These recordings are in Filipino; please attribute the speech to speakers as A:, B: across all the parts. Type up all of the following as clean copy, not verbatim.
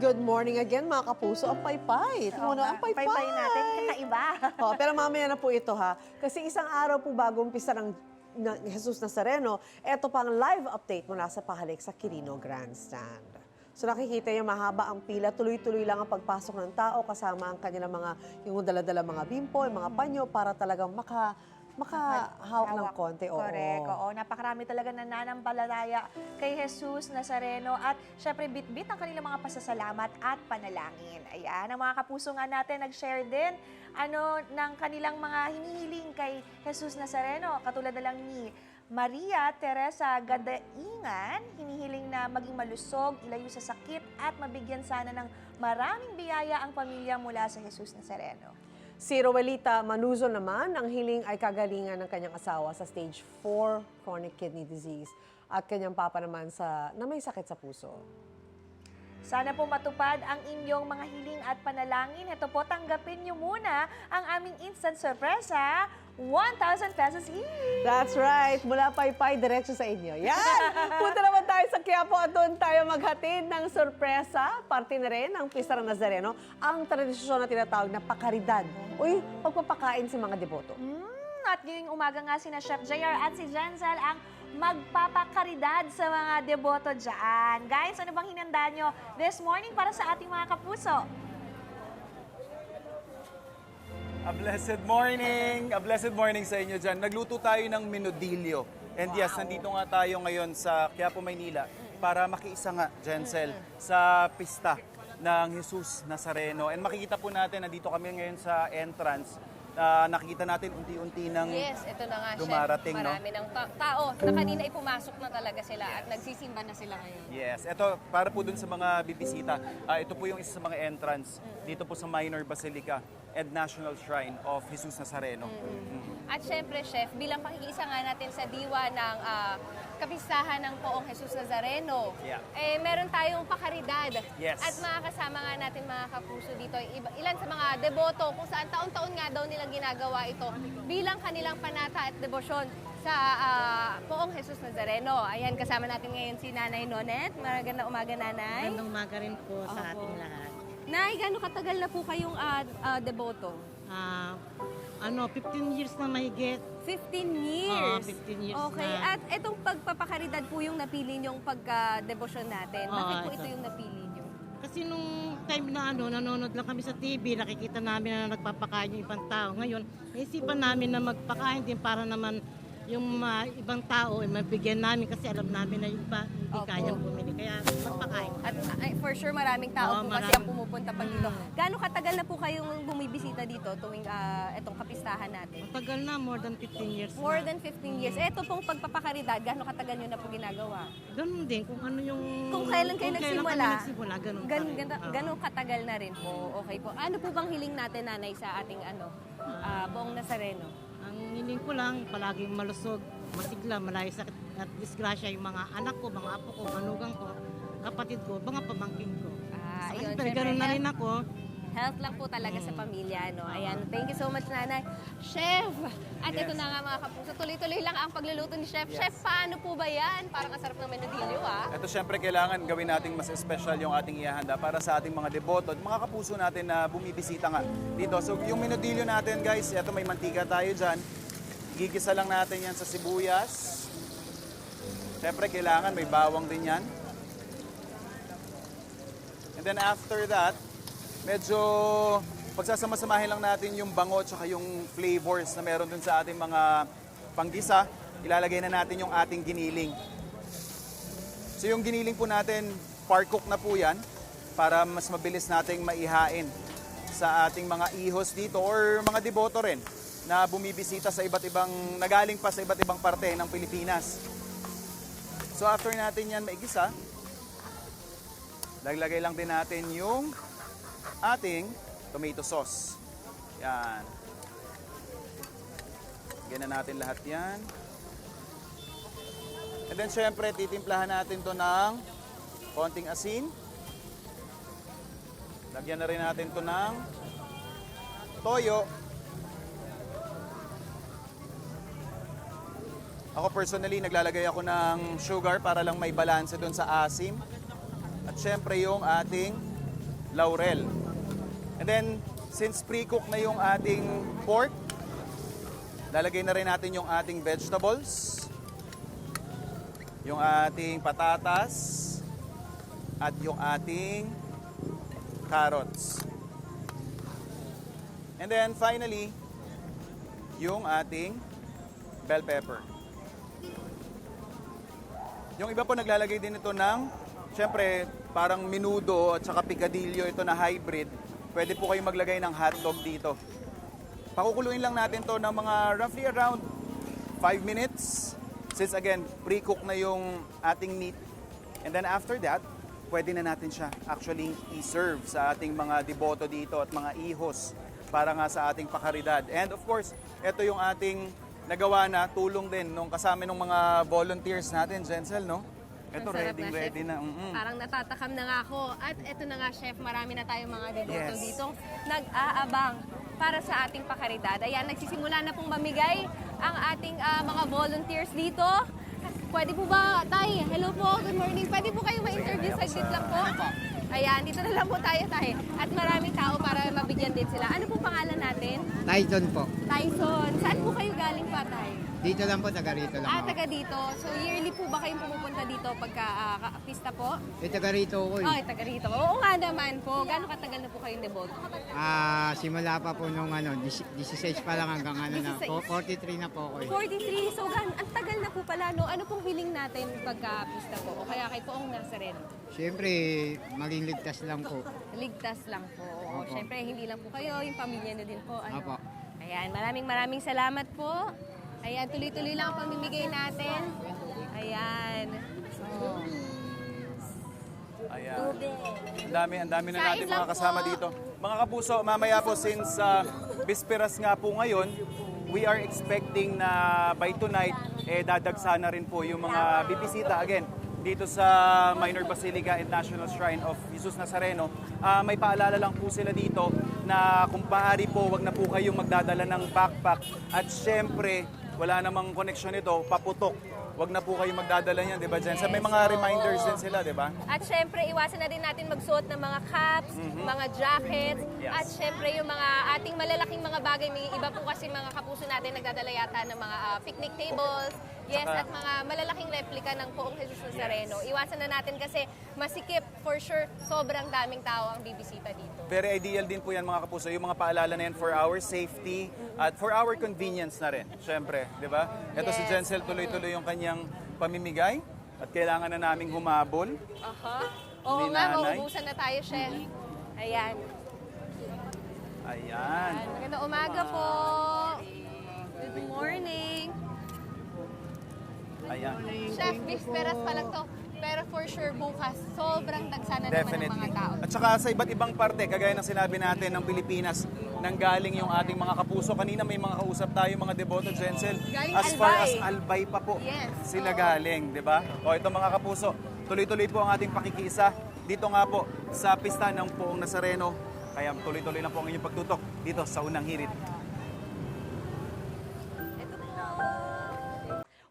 A: Good morning again mga kapuso. Ang paypay. Ito muna, ang paypay.
B: Paypay natin, kakaiba.
A: Pero mamaya na po ito ha. Kasi isang araw po bago umpisa ng Jesus Nazareno, ito pang live update mula sa pahalik sa Quirino Grandstand. So nakikita niyo mahaba ang pila, tuloy-tuloy lang ang pagpasok ng tao kasama ang kanilang mga, yung dala-dala mga bimpo, yung mga panyo para talagang makahawak ng konti. Oo.
B: Correct. Oo. Napakarami talaga nananampalataya kay Jesus Nazareno at syempre bit-bit ang kanilang mga pasasalamat at panalangin. Ayan, ang mga kapuso nga natin nag-share din ng kanilang mga hinihiling kay Jesus Nazareno. Katulad na lang ni Maria Teresa Gadaingan, hinihiling na maging malusog, ilayo sa sakit at mabigyan sana ng maraming biyaya ang pamilya mula sa Jesus Nazareno.
A: Si Roelita Manuzo naman, ang hiling ay kagalingan ng kanyang asawa sa stage 4 chronic kidney disease at kanyang papa naman na may sakit sa puso.
B: Sana po matupad ang inyong mga hiling at panalangin. Ito po, tanggapin niyo muna ang aming instant sorpresa, 1,000 pesos each.
A: That's right. Mula paypay, diretso sa inyo. Yan! Punta naman tayo sa Quiapo at doon tayo maghatid ng sorpresa. Parte na rin ng Pista ng Nazareno, ang tradisyon na tinatawag na pakaridad. Uy, pagpapakain sa mga deboto.
B: At ngayong umaga nga sina Chef JR at si Jenzel ang magpapakaridad sa mga deboto dyan. Guys, ano bang hinanda nyo this morning para sa ating mga kapuso?
C: A blessed morning sa inyo dyan. Nagluto tayo ng menudillo. And yes, nandito nga tayo ngayon sa Quiapo, Maynila para makiisa nga, Jenzel, sa pista ng Jesus Nazareno. And makikita po natin, nandito kami ngayon sa entrance. Nakikita natin unti-unti ng
D: Yes, ito na nga,
C: dumarating,
D: Chef. Marami ng tao na kanina ay pumasok na talaga sila at nagsisimba na sila ngayon.
C: Yes, ito para po dun sa mga bibisita. Ito po yung isa sa mga entrance dito po sa Minor Basilica and National Shrine of Jesus Nazareno.
D: At syempre, Chef, bilang pakikiisa nga natin sa diwa ng kapistahan ng Poong Jesus Nazareno, meron tayong pakaridad.
C: Yes.
D: At makakasama nga natin mga kapuso dito, ilan sa mga deboto kung saan taon-taon nga daw nilang ginagawa ito bilang kanilang panata at debosyon sa Poong Jesus Nazareno. Ayan, kasama natin ngayon si Nanay Nonet. Magandang umaga, Nanay.
E: Magandang umaga rin po sa ating lahat.
D: Nay, gaano katagal na po kayong deboto?
E: 15 years na mahigit.
D: 15 years?
E: 15 years
D: okay.
E: na.
D: At itong pagpapakaridad po yung napili nyong pagka-debosyon natin. Bakit po ito
E: ito.
D: yung napili nyo?
E: Kasi nung time na nanonood lang kami sa TV, nakikita namin na nagpapakain yung ibang tao. Ngayon, naisipan namin na magpakain din para naman yung ibang tao ay mabigyan namin kasi alam namin na yung iba hindi kayang bumili. Kaya magpakain.
D: At for sure maraming tao po kasi
E: marami.
D: ang pumupunta pag dito. Gaano katagal na po kayong bumibisita dito tuwing itong kapistahan natin?
E: Matagal na, more than 15 years
D: More
E: na.
D: than 15 years. Ito pong pagpapakaridad, gaano katagal nyo na po ginagawa?
E: Ganun din, kung ano yung...
D: Kung kailan kayo nagsimula,
E: ganun.
D: ganun katagal na rin po. Okay po. Ano po bang hiling natin, Nanay, sa ating Poong Nazareno?
E: Ang hiling ko lang, palaging malusog, masigla, malayo sa at disgrasya yung mga anak ko, mga apo ko, manugang ko, kapatid ko, mga pamangkin ko.
D: Ayun,
E: Pero ganun na rin ako.
D: Health lang po talaga sa pamilya, no? Ayan, thank you so much, Nanay. Chef! At ito na nga mga kapuso, tuloy-tuloy lang ang pagluluto ni Chef. Chef, paano po ba yan? Parang ang sarap ng menudillo,
C: Ito syempre kailangan gawin nating mas special yung ating ihahanda para sa ating mga deboto at mga kapuso natin na bumibisita nga dito. So yung menudillo natin guys, ito may mantika tayo dyan. Gigisa lang natin yan sa sibuyas. Syempre kailangan may bawang din yan. And then after that, medyo pagsasama-samahin lang natin yung bango at yung flavors na meron dun sa ating mga panggisa. Ilalagay na natin yung ating giniling. So yung giniling po natin, par cook na po yan para mas mabilis nating maihain sa ating mga ihos dito or mga deboto rin na bumibisita sa iba't ibang, nagaling pa sa iba't ibang parte ng Pilipinas. So after natin yan maigisa, laglagay lang din natin yung ating tomato sauce. Yan. Lagyan na natin lahat yan. And then syempre, titimplahan natin to ng konting asin. Lagyan na rin natin to ng toyo. Ako personally, naglalagay ako ng sugar para lang may balanse doon sa asim. At syempre yung ating laurel. And then, since pre-cook na yung ating pork, lalagay na rin natin yung ating vegetables, yung ating patatas, at yung ating carrots. And then finally, yung ating bell pepper. Yung iba po naglalagay din ito ng, syempre, parang menudo at saka picadillo ito na hybrid. Pwede po kayong maglagay ng hotdog dito. Pakukuluin lang natin to ng mga roughly around 5 minutes. Since again, pre-cook na yung ating meat. And then after that, pwede na natin siya actually i-serve sa ating mga deboto dito at mga ihos para nga sa ating pakaridad. And of course, ito yung ating nagawa na tulong din nung kasama ng mga volunteers natin, Jensel, no? Ito,
D: Ang sarap na,
C: ready
D: Chef.
C: na.
D: Parang natatakam na nga ako. At eto na nga, Chef, marami na tayong mga deboto
C: Yes.
D: dito nag-aabang para sa ating pakaridad. Ayan, nagsisimula na pong mamigay ang ating mga volunteers dito. Pwede po ba, Tay? Hello po, good morning. Pwede po kayo ma-interview saglit lang po? Ayan, dito na lang po tayo, Tay. At maraming tao para mabigyan din sila. Ano po pangalan natin?
F: Tyson po.
D: Tyson. Saan po kayo galing pa, Tay?
F: Dito lang po, taga rito lang ako.
D: Taga dito. So, yearly po ba kayong pumupunta dito pagka pista po?
F: Taga rito ako eh.
D: Ay, taga rito. Oo nga naman po. Gano'ng katagal na po kayong deboto?
F: Simula pa po nung 16 pa lang hanggang
D: 16.
F: 43 na po ako eh.
D: 43. So, ang tagal na po pala, no? Ano pong hiling natin pagka pista po? O kaya kay Poong Nazareno?
F: Siyempre, maging ligtas lang po.
D: Ligtas lang po. O,
F: Opo.
D: syempre, hindi lang po kayo, yung pamilya na din po. Ano?
F: Opo.
D: Ayan, maraming salamat po. Ayan, tuloy-tuloy lang ang pamimigay natin. Ayan. Oh.
C: Ayan. Ang dami na
D: Kain
C: natin
D: lang
C: mga kasama
D: po.
C: dito. Mga kapuso, mamaya po since bisperas nga po ngayon, we are expecting na by tonight, dadagsa na rin po yung mga bibisita again dito sa Minor Basilica and National Shrine of Jesus Nazareno. May paalala lang po sila dito na kung maaari po, wag na po kayong magdadala ng backpack. At syempre, wala namang connection ito, paputok. Wag na po kayong magdadala niyan, di ba, Jen? May mga reminders din sila, di ba?
D: At syempre, iwasan na din natin magsuot ng mga caps, mga jackets,
C: Yes.
D: at syempre yung mga ating malalaking mga bagay. May iba po kasi mga kapuso natin nagdadala yata ng mga picnic tables, yes,
C: Saka-
D: at mga malalaking replika ng Poong Jesus Nazareno. Iwasan na natin kasi masikip, for sure, sobrang daming tao ang bibisita dito.
C: Very ideal din po yan mga kapuso, yung mga paalala na yan for our safety at for our convenience na rin, syempre, di ba? Ito si
D: Yes.
C: Jensel, tuloy-tuloy yung kanyang pamimigay at kailangan na naming humabol.
D: Aha. Oo
C: Ni
D: nga,
C: Nanay.
D: mauubusan na tayo, Chef. Ayan.
C: Ayan.
D: Magandang umaga po. Good morning.
C: Ayan.
D: Chef, bisperas pa lang to. Pero for sure, bukas, sobrang dagsa na naman ng
C: Definitely.
D: mga tao.
C: At saka sa iba't ibang parte, kagaya ng sinabi natin ng Pilipinas, nanggaling yung ating mga kapuso. Kanina may mga kausap tayo, mga deboto, Jensel.
D: Galing
C: As far
D: Albay.
C: as Albay pa po,
D: Yes.
C: sila
D: Oo.
C: galing, di ba? O ito mga kapuso, tuloy-tuloy po ang ating pakikisa. Dito nga po sa pista ng Poong Nazareno. Kaya tuloy-tuloy lang po ang inyong pagtutok dito sa Unang Hirit.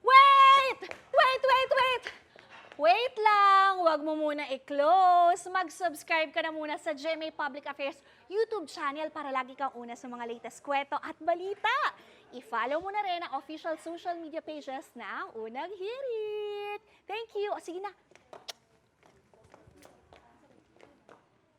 B: Wait! Wait lang! Huwag mo muna i-close. Mag-subscribe ka na muna sa GMA Public Affairs YouTube channel para lagi kang una sa mga latest kwento at balita. I-follow mo na rin ang official social media pages ng Unang Hirit. Thank you. O sige na,